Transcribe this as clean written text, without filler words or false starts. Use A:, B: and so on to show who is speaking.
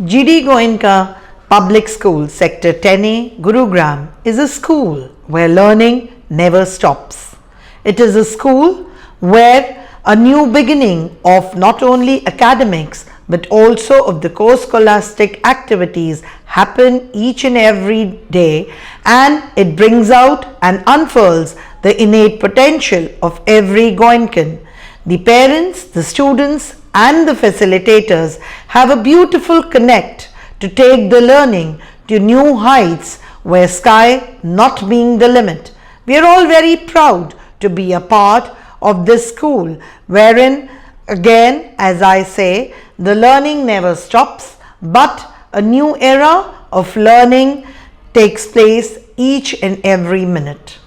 A: Goenka Public School, Sector 10A, Gurugram is a school where learning never stops. It is a school where a new beginning of not only academics but also of the co-scholastic activities happen each and every day, and it brings out and unfurls the innate potential of every Goenkan. The parents, the students and the facilitators have a beautiful connect to take the learning to new heights where sky not being the limit. We are all very proud to be a part of this school wherein, again, as I say, the learning never stops, but a new era of learning takes place each and every minute.